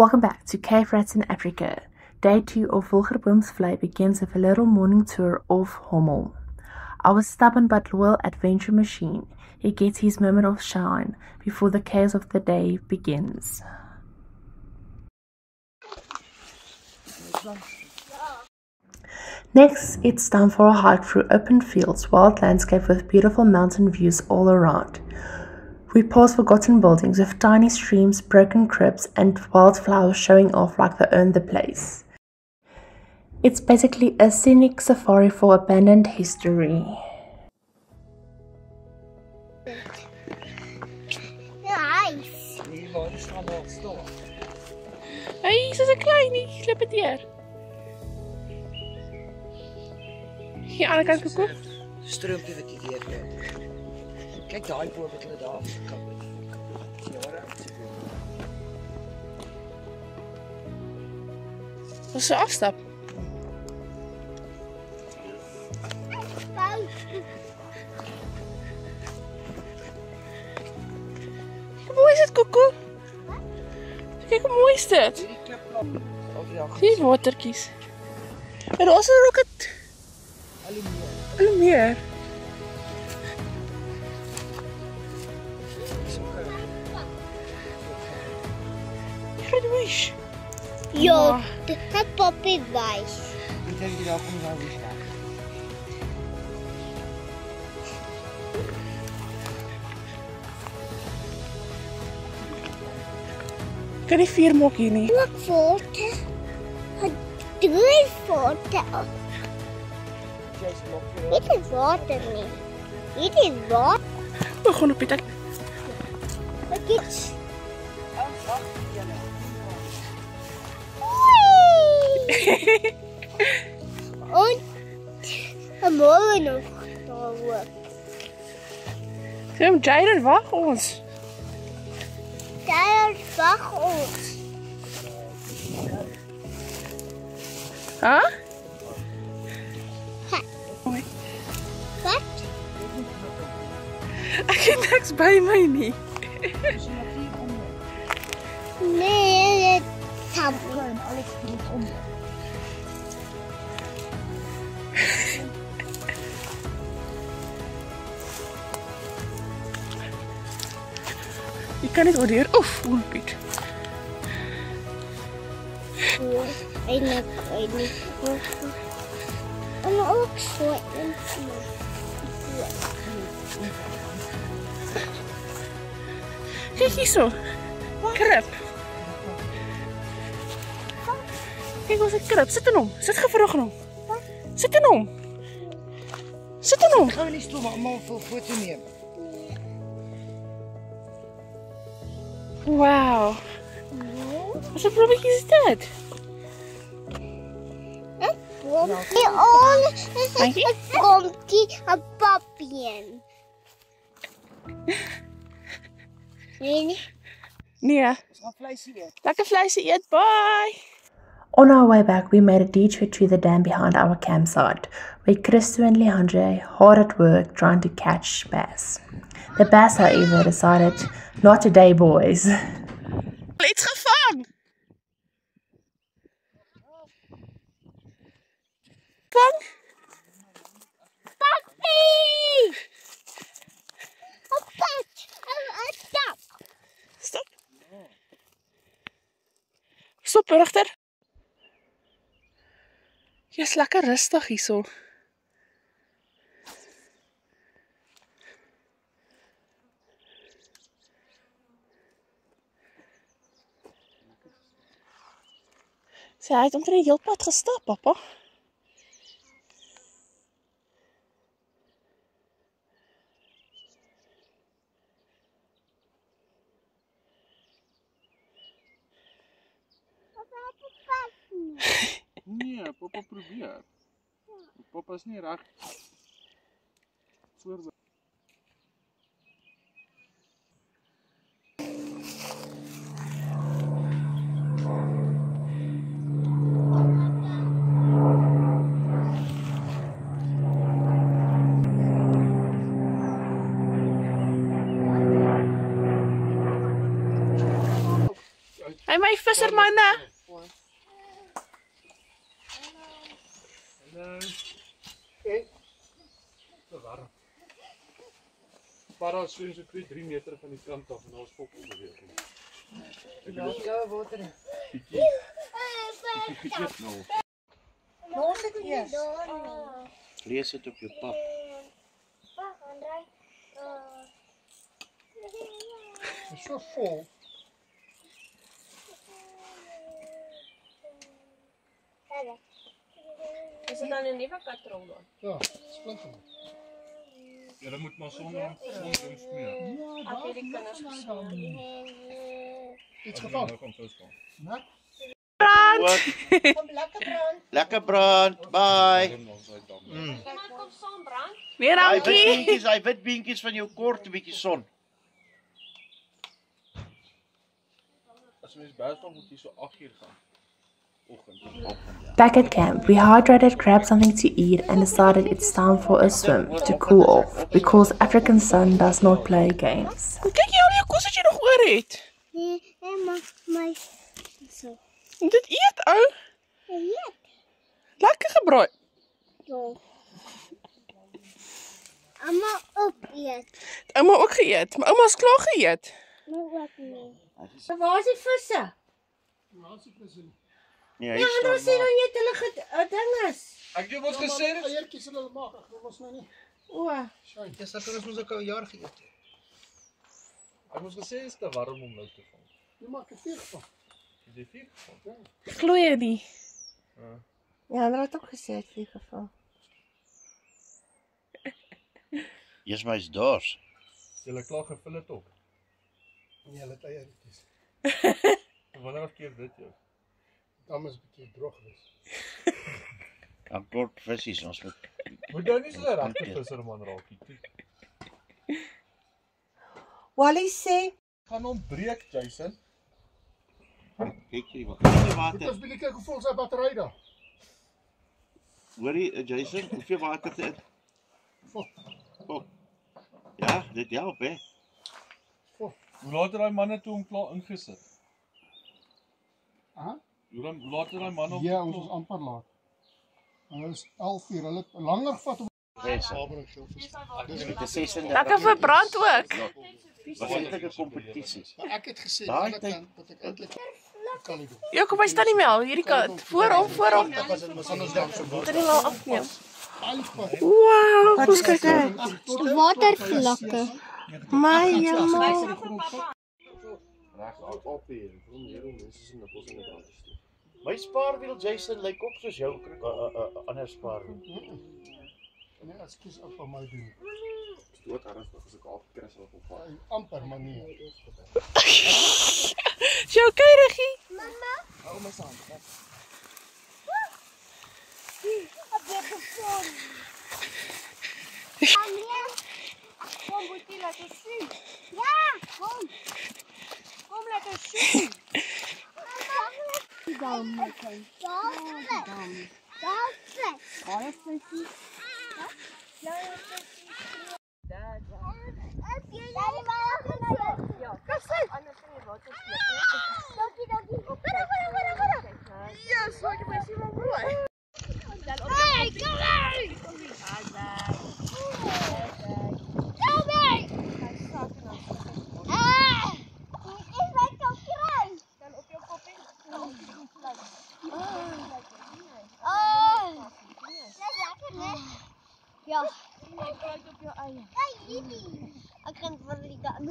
Welcome back to Cave Rats in Africa. Day 2 of Wilgerboom's Vlei begins with a little morning tour of Hommel. Our stubborn but loyal adventure machine. He gets his moment of shine before the chaos of the day begins. Next, it's time for a hike through open fields, wild landscape with beautiful mountain views all around. We pass forgotten buildings with tiny streams, broken crypts, and wildflowers showing off like they own the place. It's basically a scenic safari for abandoned history. Nice. Hey, soos 'n kleinie, slip dit hier. Hier aan die kant gekom. Stroompie wat hier loop. Kyk daai boom wat hulle daar afgekap het. Ons so afstap. Hoe mooi is dit, Koko? Kijk hoe mooi is dit. Die watertjies. En daar is 'n rocket. Al meer. Wish. Ja, dat poppy wijs. Ik denk dat je daar weer staat. Kan nie 4 maak hier nie. Ook foto. 3 foto. Dit is water nie. Dit is water. We gaan op die tak. Ek het en morgen nog daar ook. Kom, Jaden, wag ons. Daar wag ons. Huh? Wat? Ek het niks by my nie. Nee, dit sap. Jy kan net oordeur. Oef, Piet. Eindelijk. En ook zo. Kijk hier zo. Krip. Kijk, ons 'n krip. Sit in hom. Sit gevraag in hom. Sit in hom. Sit in hom. Gaan we niet stoel, maar allemaal voor foto nemen. Wow. Wat 'n blommetjie is dit? Die olie is Dankie. komt die een papien. Nee. Nee. Gaan vleisie eet. Lekker vleisie eet. Bye. On our way back, we made a detour to the dam behind our campsite, where Christo and Leandre hard at work trying to catch bass. The bass, however, decided, not today, boys. Iets gevang. Vang. Papi! Een pet! Een stap! Stop. Stop, regter. Jy's lekker rustig hierso. Sy het omtrent heel pad gestap, papa. Nee, papa probeer. Papa is nie reg. Voorbeeld. Hy my my vissermanne. Hallo. Hey. Te warm. Para swem so 2-3 meter van die kant af en daar's vogelbeweging. Ja, water. Bietjie geëet nou. Los dit eers. Lees dit op jou pap. Is so vol. Is dit dan 'n nuwe katrol dan? Ja, splinter. Jy moet maar sonder smeer. Ek het die kinders gesien. Iets geval. Nou kom dit staan. Né? Kom lekker brand. Lekker brand. Bye. Iemand kom saam brand. Nee, dankie. Hy wit beentjies van jou kort 'n bietjie son. As mens Belsdorp moet jy so 8 uur gaan. Oggend. Back at camp, we hydrated, grabbed something to eat, and decided it's time for a swim to cool off because African sun does not play games. Kyk jy al jou kos wat jy nog oor het. Nee, mag my so. Moet dit eet, ou. Ja. Lekker gebraai. Ja. Amma op eet. Ouma ook geëet, maar ouma's klaar geëet. Nou ook nie. Waar is die visse? Nee, Ja, hulle sê dan jy het hulle dinges. Ek het mos gesê dit. Eiertjies hulle maak, ek was nou nie. O, Dis dat ons ook al 'n jaar geëet het. Ek moes gesê is te warm om nou te vang. Jy maak 'n vuur van. Is jy vier gevang? Glo jy nie? ja, hulle het ook gesê het vir geval. Jy's my dors. Jy klaar gevul het op. Nee, hulle het eiertjies. Wanneer keer dit jou? Dan is 'n bietjie droog wees. Dan kort visies ons moet. Moet nou nie so 'n regte visserman raak nie. Wally sê, Gaan hom breek, Jason. Kyk hier wat. Moet Water. ons bietjie kyk hoe vol sy battery daar. Hoorie Jason, hoeveel water het dit? Vol. Oh. Ja, dit help hè. Hoe laat het daai manne toe hom klaar ingesit? Aha. Hoe laat het daai manne hom? Ja, ons is amper laat. Hulle is 11 uur. Hulle het langer gevat om Wesse. Dis 36. Lekker verbrand ook. Was eintlik 'n kompetisie. ek het gesê Daai dat tyd- ek eintlik kan nie doen. Ja, kom hy staan nie meer hierdie kant. Voor hom. Dit is al afneem. Alpad. Wow, kom kyk uit. Watervlakke. My jemma. Reg op hier. Hier mense se nippels in die brand gestoot. My spaarwiel Jason lyk op soos jou ander spaarwiel. Nee, ekskuus op van my doen. Dood ernstig as ek afkris of op. Amper maar nie. Is jy okay, Reggie? hou my saam. Kom, Boetie, laat ons sien. Ja, kom. Kom, laat ons sien. Dan, my kind. Dan. Baie visie. Ja, visie. Ja, kom sien. Anders in die water slip. Dankie. Kom. Ja, so ek moet sien maar mooi. Hey, kom hier. Kom hier. Is my kop kry? Dan op jou kop en dis lekker, né? Ja. Kyk op jou eie. Hey, Lily. Ek gaan vir die gun.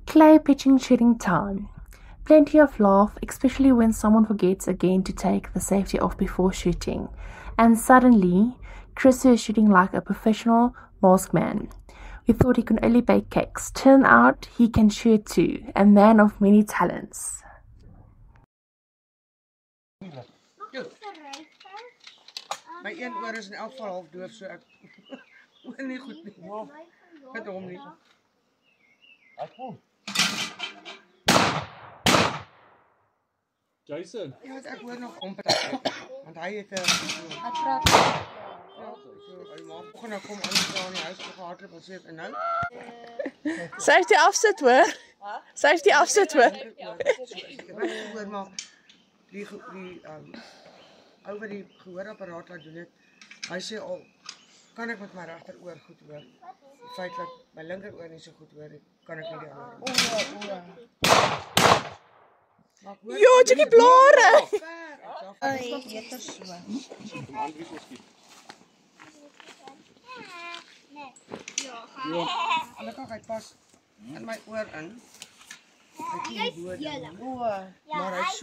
Clay pitching shooting time. Plenty of laugh, especially when someone forgets again to take the safety off before shooting. And suddenly, Chris is shooting like a professional maskman. We thought he could only bake cakes. Turn out he can shoot too, a man of many talents. My een oor is in elk geval half doof, so ek hoor nie goed nie. Dit hom nie. Jason. Ja, ek hoor nog ompartytjie. Want hy het 'n Hy praat. ja, so hy maak oggend kom aan daar in die huis gehardloop en sê en nou Sy heeft die afsit hoor. Sy heeft die afsit hoor. ek hoor maar die ou wat die gehoorapparaat laat doen het. Hy sê al kan ek met my regteroor goed hoor. Die feit dat my linkeroor nie so goed hoor nie, kan ek nie die ander. Jo, check die blare. Gelukkig hy pas in my oor in. Hy ken die woorde. Maar hy so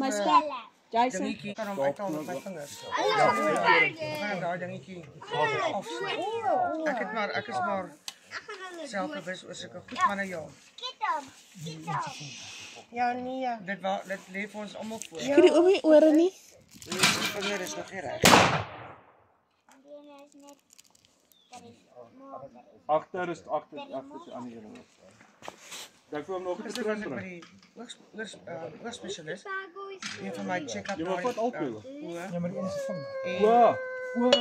dingetjie kan hom uithaal met my vingers. Ja, ek daai dingetjie afsny. Ek is maar selfbewus oor sulke goed, maar nou ja. Ja, nee. Dit lê vir ons almal voor. Kyk die oom die ore nie. Die vinger is nog nie reg. Agter is agter die ander een. Ek wil hom nog 'n Gister was ek by die oogspesialis. Een van my check-up Jy moet vat albei. Ja, maar die een is vinger. Wow.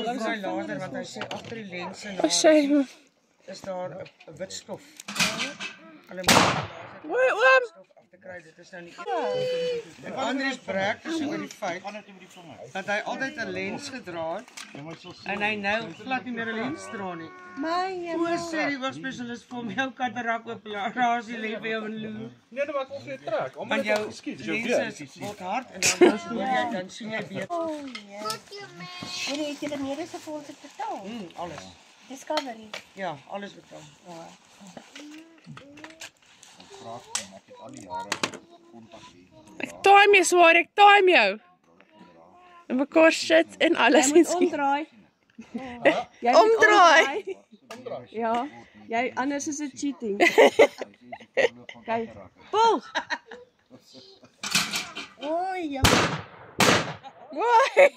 Dis my later want hy sê agter die lense na Shame. is daar 'n wit stof. Hulle Oei, oom. stof af te kry. Dit is nou nie. En Andries breek so oor die feit dat hy altyd 'n lens gedra het en hy nou glad nie meer 'n lens dra nie. O, sê die oogspesialis vir hom jou katarak operasie lê vir jou in Loo. Nee, maar ek wil vir jou trek. Almal Want jou lense word hard en dan stoor jy dan sien jy beter. Hoe het jy die mediese fondse betaal? Alles. Discovery. Ja, alles betaal. Time jou swaar, ek time jou. En mekaar shit en alles. Jy moet omdraai. Jy moet Omdraai. Ja, jy anders is dit cheating. Kyk. Pul. Oei, Why?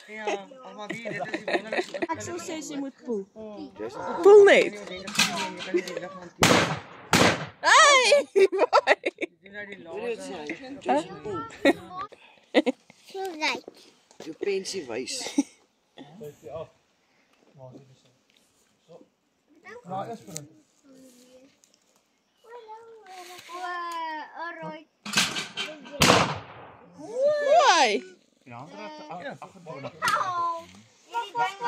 Ja, maar wie, dit is die wonderlikste. Ek sou sê jy moet pul. Voel net. Jy kan nie die lig hanteer. Hey! Why? Jy nou die laser. so right. Jou pensie wys. Maar is vir hom. Alright. Why?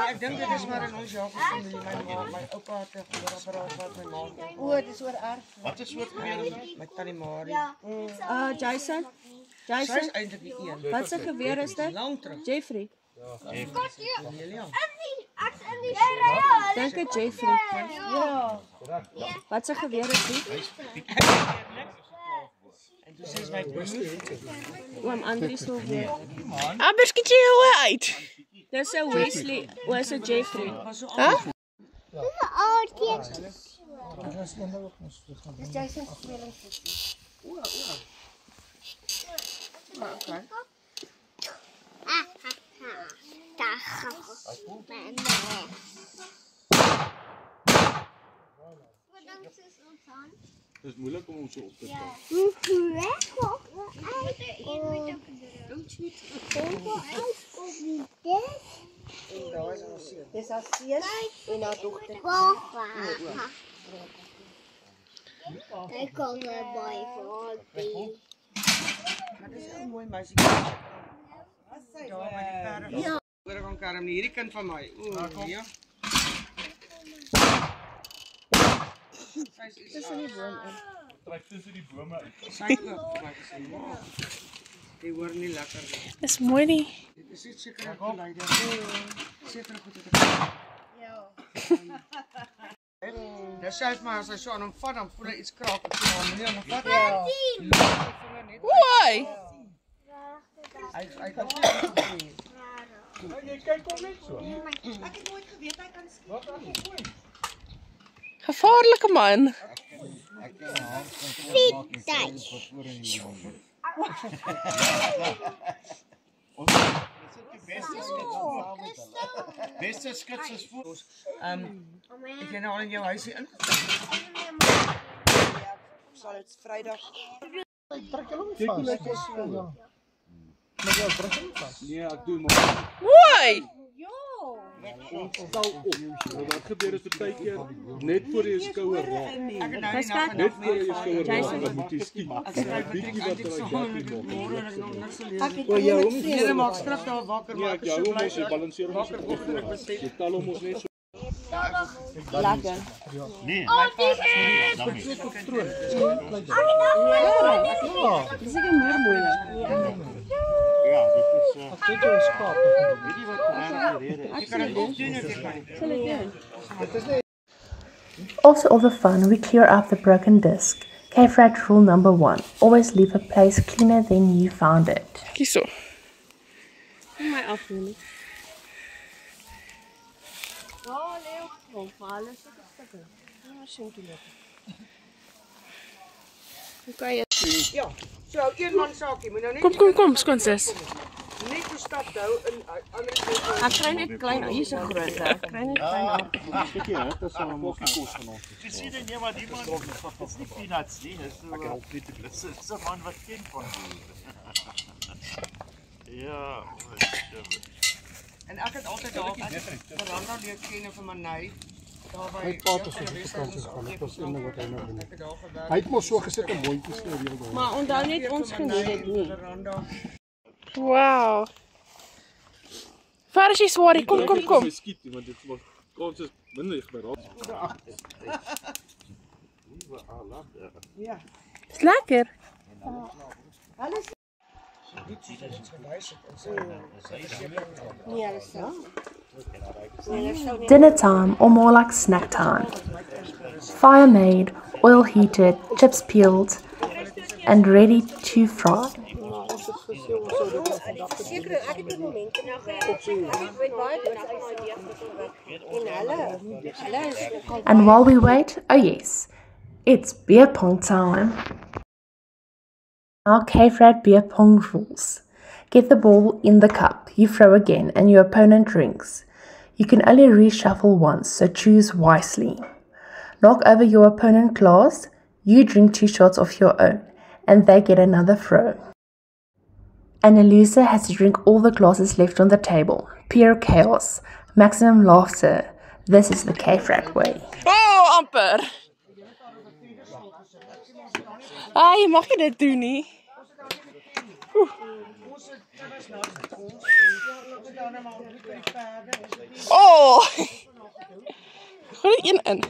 Ek dink dit is maar in ons Jakob familie. My oupa het 'n gehoorapparaat wat my ma het. O, dis oor erf. Wat is soort geweer? My tannie Marie. Jason. Sy is Jason, eintlik die een. wat se geweer is dit? Lank terug. Jeffrey. Amelia. Dink dit Jeffrey. Ja. Wat se geweer is dit? En toe sê sy my broer, Oom Andries wil weet. Anders skiet jy hoe uit. Dis 'n Wesley, was 'n Jeffrey. Dit is een ook ons vlieg. Dis Jason se tweelingsuster. okay. Dit is moeilik om hom so op te tel. En daar is ons seun. Dis haar seun en haar dogter. Ek kom baie vir Maar dis 'n mooi meisie. Ja, by die perde. Ja. Hoor ek aan Karm nie, hierdie kind van my. Ooh, ja. Sy is in die boom in. Trek tussen die bome uit. Sy ook vir my gesê, "Ma, jy hoor nie lekker nie." Dis mooi nie. Dit is iets seker op leider. Seker goed het ek. Ja. Dis selfs maar as hy so aan hom vat, dan voel hy iets kraak op sy hand. Nee, maar vat ja. Why? Hy kan nie. Jy kyk hom net so. Ek het nooit geweet hy kan skiet. Gevaarlike man. Beste skits is voor. Het jy nou al in jou huisie in? Sal dit Vrydag. Trek hulle hom vas. Maar jy trek hom vas. Nee, ek doen maar. Mooi! Ons stel op. Wat gebeur is partykeer net voor jy skouer raak. Ek het nou die nag Net voor jy skouer raak, dan moet jy skiet. Bietjie wat hy O, jy hom nie maak skrif daar wakker Ja, maak. ek jou mos jy balanseer hom so voor. Jy tel hom ons net so. Lekker. Nee. Dis seker meer moeilik. Ja, dit is Ek weet jy is skaap. weet jy wat die rede is? Jy kan dit ook doen of jy kan nie. Sal ek doen? After all the fun, we clear up the broken disc. K-Frat rule number 1. Always leave a place cleaner than you found it. Kies so. My afneem. Okay. Ja, so een man saakie, moet nou net Kom, skoon sis. net so stap hou in ander Ek kry net klein, hier is 'n groot. Ek kry net klein. Een stukkie hitte sal hom ook kos van ons. Jy sien dan nee, maar die man is nie peanuts nie, dis so. Ek help nie te blus. Dis 'n man wat ken van die. Ja, en ek het altyd daar veranda leer ken vir Manay. Daar by My pa het op vakansie gegaan. Dit was een ding wat hy nou doen. Hy het mos so gesit 'n mondjies gereël daar. Maar onthou net ons geniet dit nie. veranda. Wow. Waar is jy swaar? Kom. Jy skiet nie, want dit was kans is minder by raak. Ja. Is lekker. Dinner time, or more like snack time. Fire made, oil heated, chips peeled, and ready to fry. And while we wait, oh yes, it's beer pong time. Our K-Frat beer pong rules. Get the ball in the cup, you throw again, and your opponent drinks. You can only reshuffle once, so choose wisely. Knock over your opponent's glass, you drink 2 shots of your own, and they get another throw. And a loser has to drink all the glasses left on the table. Pure chaos, maximum laughter. This is the K-Frat way. Oh, amper. Jy mag nie dit doen nie. Oh! Gooi die een in.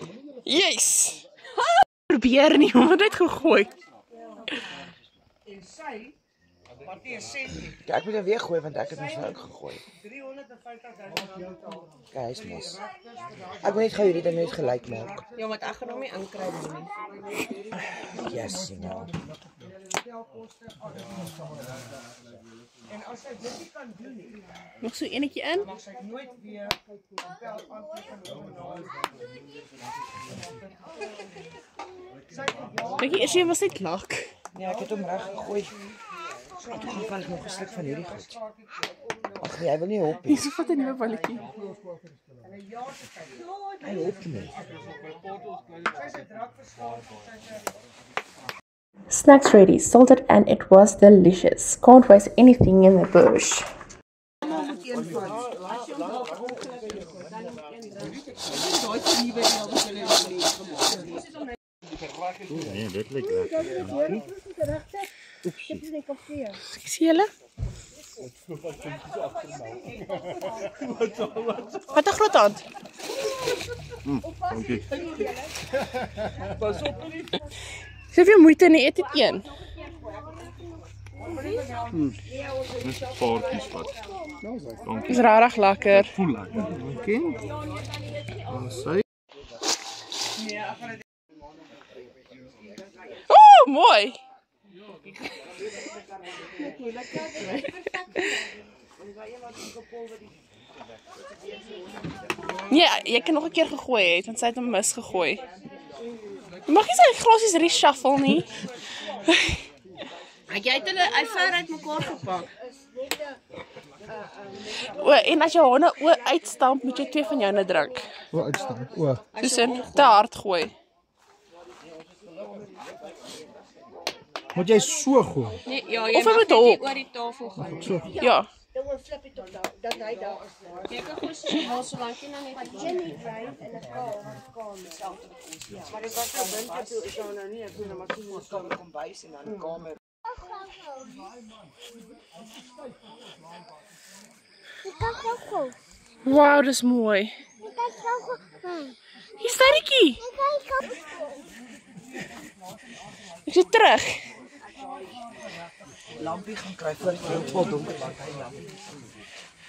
Yes! Probeer nie, om het gegooi. En sy wat nie 'n sent nie. Ja, ek moet hom weer gooi want ek het mos nou ook gegooi. 350.000 Kyk, hy's mos. Ek wil net gou hierdie ding net gelyk maak. Ja, want ek gaan hom nie inkry nie. Yes, nou. En as sy dit nie kan doen nie, Nog so enetjie in. mag sy nooit weer bel Dink jy was net lak? Ja, ek het hom reg gegooi. Ek het toevallig nog 'n stuk van hierdie goed. Ag nee, hy wil nie hop nie. Hierso vat 'n nuwe balletjie. Hy hop nie. Snacks ready, salted, and it was delicious. Can't waste anything in the bush. Nee, dit lyk lekker. Ek sien julle. Wat 'n groot hand. Dankie. Pas op nie. Soveel moeite nie, eet dit een. Dis paartjies wat. Dankie. Dis regtig lekker. Voel lekker. Dankie. Sy Oh, mooi. Ja, jy kan nog 'n keer gegooi het, want sy het hom misgegooi. Jy mag nie sy glasies reshuffle nie. Jy het hulle ver uit mekaar gepak. En as jy honde uitstamp, moet jy 2 van joune drink. Uitstaan. O. Soos in te hard gooi. Moet jy so gooi? Nee, ja, Of hy moet hop. oor die tafel gaan. So. Ja. Dan flip dit op dat hy daar is. Jy kan gewoon so lank jy nou net Jenny ry in 'n kamer self. Maar dit was nou winter toe is jou nou nie, ek doen maar sien ons kan kom bys en dan 'n kamer. Wow, dis mooi. Hier sterretjie. Ek sit terug. Lampie gaan kry voor die vol donker maak hy lampie.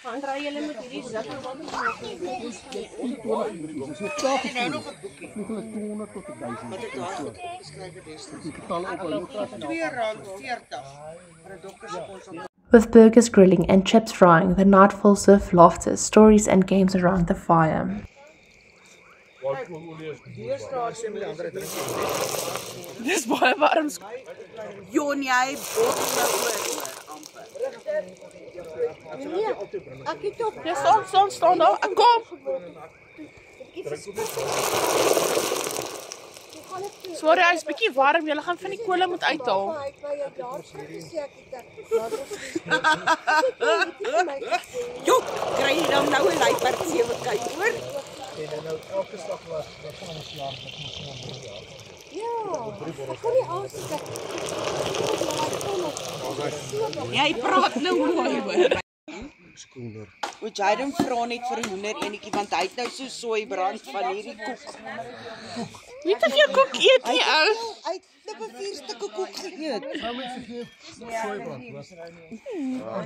gaan ry julle met hierdie zak wat ons maak. Nou nog 'n boekie. Nog 200 tot 1000. Wat ek daar geskryf het is. Die betaal ook al R2.40 vir 'n dokterskonsultasie. With burgers grilling and chips frying, the night falls with laughter, stories and games around the fire. Dis baie warm. Jon, jy bot nou oor amper. Nee, ek het op. Dis staan daar. Ek kom. Sorry, hy's bietjie warm. Julle gaan van die kolle moet uithaal. Jo, kry jy dan nou 'n luiperd 7 kyk hoor? En nou elke slag was dat van ons jaar dat ons nou doen. Ja, ek kan nie aanspreek. Jy praat nou mooi hoor. Skoolder. Moet jy dan vra net vir 'n hoender enetjie want hy het nou so sooi brand van hierdie koek. Wie het jy koek eet nie ou? Hy het 'n 4 stukke koek geëet. Nou moet jy gee soeibrand, was.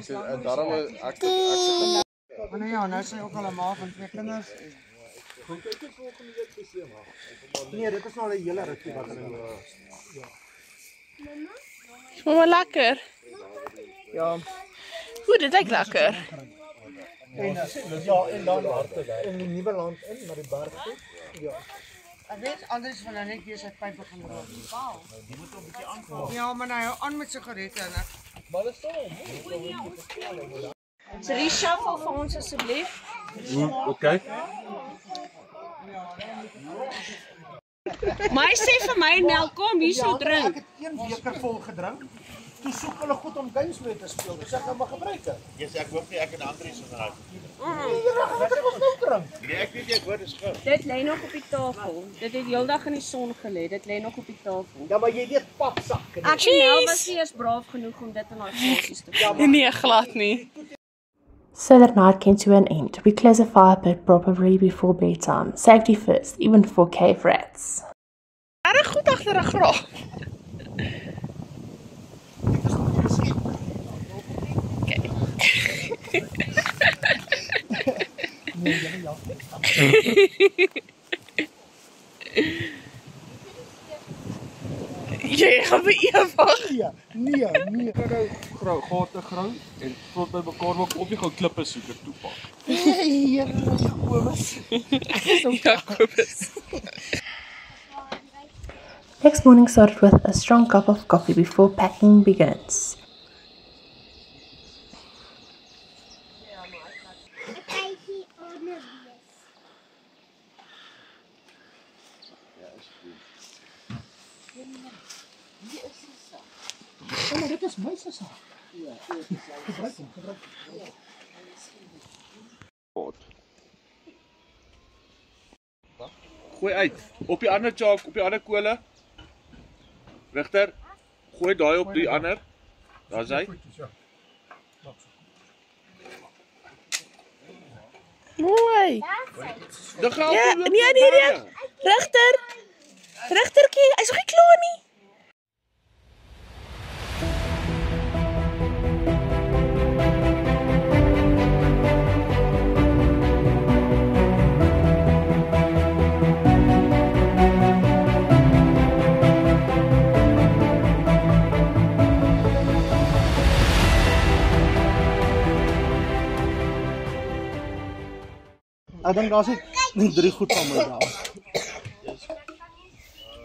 En daarom ek Maar ja, nou sê ook al 'n ma van 2 kinders. Nee, dit is nou 'n hele rukkie wat hulle ja. Is maar lekker. Ja. Hoe dit lyk lekker. En ja, en dan in die nuwe land in na die berg toe. Ja. Ek weet anders van nou net weer sy pyp begin rook. Die moet 'n bietjie aanval. Ja, maar hy hou aan met sigarette en ek. Maar dit staan. So reshuffle vir ons asseblief. Okay. My sê vir my melk kom hier so drink. Ek het 1 beker vol gedrink. Toe soek hulle goed om games mee te speel. Dis ek nou maar gebruik het. Yes, ek hoop nie ek en Andries is nou. Ek was nou drink. Nee, ek weet jy ek hoor dis gou. Dit lê nog op die tafel. Dit het heeldag in die son gelê. Dit lê nog op die tafel. Ja, maar jy weet papsak. Ek en Nel was nie eens braaf genoeg om dit in haar glaasies te gooi. Nee, glad nie. So that night came to an end. We closed the fire pit probably before bedtime. Safety first, even for cave rats. Erg goed agter 'n graaf. Jy gaan vir ewig. Nee. Grou, gate grou en tot by mekaar maak op jy gou klippe soek en toepak. Jacobus. Next morning started with a strong cup of coffee before packing begins. Maar dit is my se saak. Gooi uit. Op die ander chak, op die ander kole. Rigter. Gooi daai op die ander. Daar's hy. Mooi. Dit gaan Ja, nee. Regtertjie, hy's nog nie klaar nie. Ek dink daar's net 3 goed van my daar.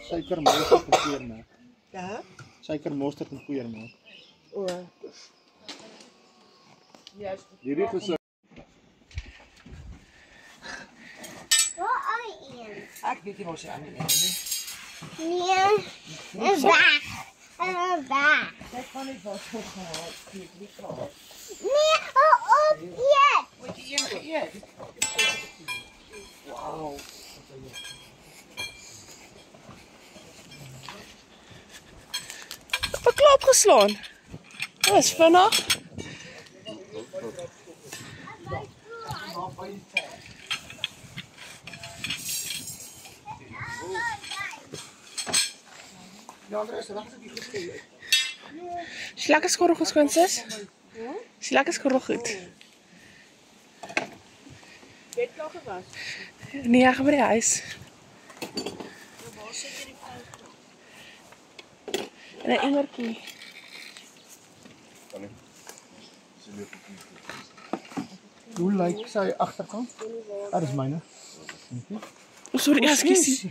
Suiker, mosterd en poeiermelk. Ja. Suiker, mosterd en poeiermelk. O. Hierdie gesin. Waar al een? Ek weet nie waar sy ander een nie. Nee, een weg. Een weg. Sy kan nie wat so gehad. Ek weet klaar. Nee, hou op, eet. Moet jy een geëet? Wow. Heb ek klaar opgeslaan? Dat is vinnig. Is jy lekker skorrel geskoon, sis? Is jy lekker skorrel goed? Bed klaar gewas? Nee, ek gaan by die huis. Waar sit jy die fout? In 'n emmertjie. Hoe lyk sy agterkant? Ah, dis myne. Oh, sorry, ekskuus.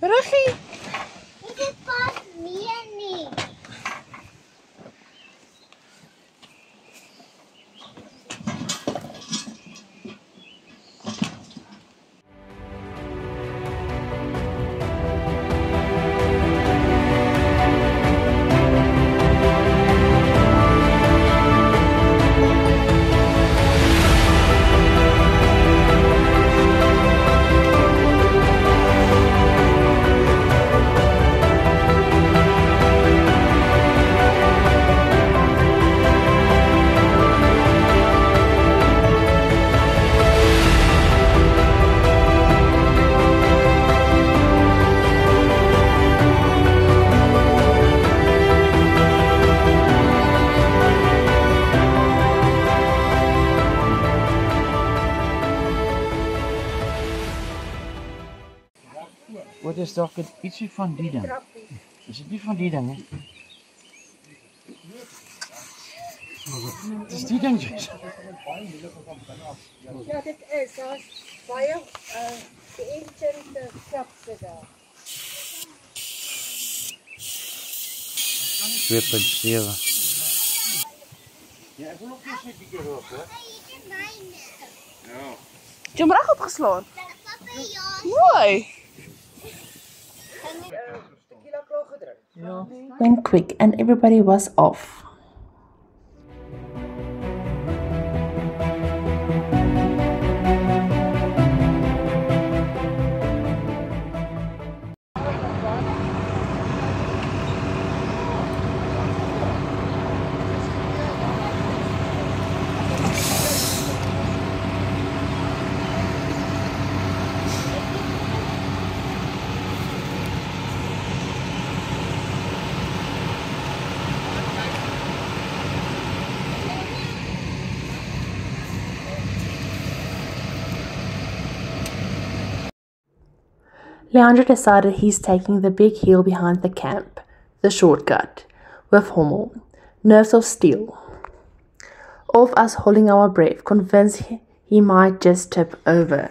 Ruggie. Dit pas meer nie. Wat is dalk ietsie van die ding? Is dit nie van die ding nie? Dis die ding. Ja, dit is. Daar's baie geïnteresseerde krapse daar. 2.7. Ja, ek wil nog net 'n bietjie rook, hè. Ja. Jy hom reg opgeslaan. Mooi. Went quick and everybody was off. Leandro decided he's taking the big hill behind the camp, the shortcut, with Hummel, nerves of steel. All of us holding our breath, convinced he might just tip over.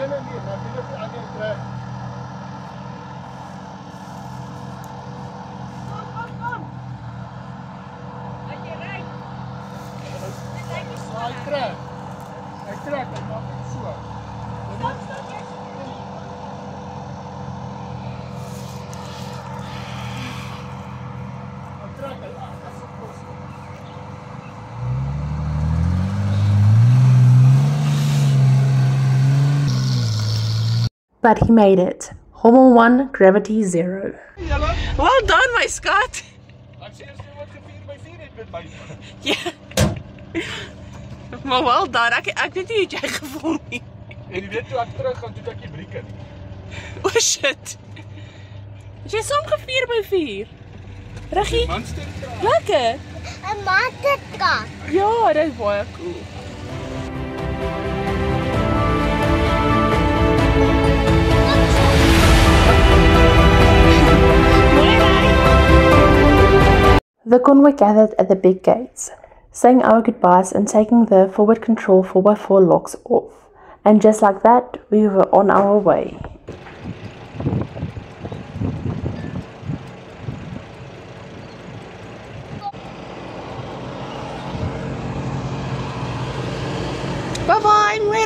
Nee, nou die ander trek. Hy trek, hy maak dit so. Hy trek, hy But he made it. Hormone 1, gravity 0. Well done, my skat. Ek sê as jy wat gevier by 4 het met my. Ja. Maar well done. Ek weet nie hoe jy gevoel nie. En jy weet toe ek terug gaan, toe ek die briek in. Oh shit. Is jy saam gevier by 4? Reggie? Lekker. 'n Maatkat. Ja, dit is baie cool. The convoy gathered at the big gates, saying our goodbyes and taking the forward control 4x4 locks off. And just like that, we were on our way. Bye-bye, mooi.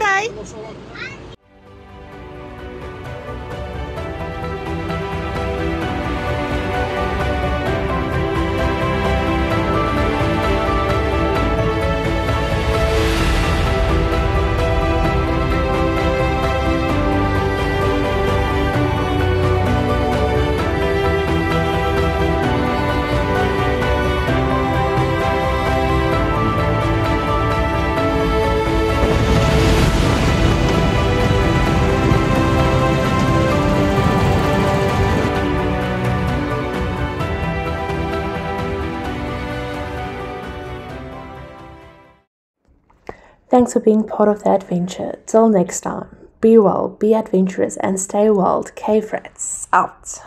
Thanks for being part of the adventure. Till next time, be well, be adventurous, and stay wild. K-Frats, out.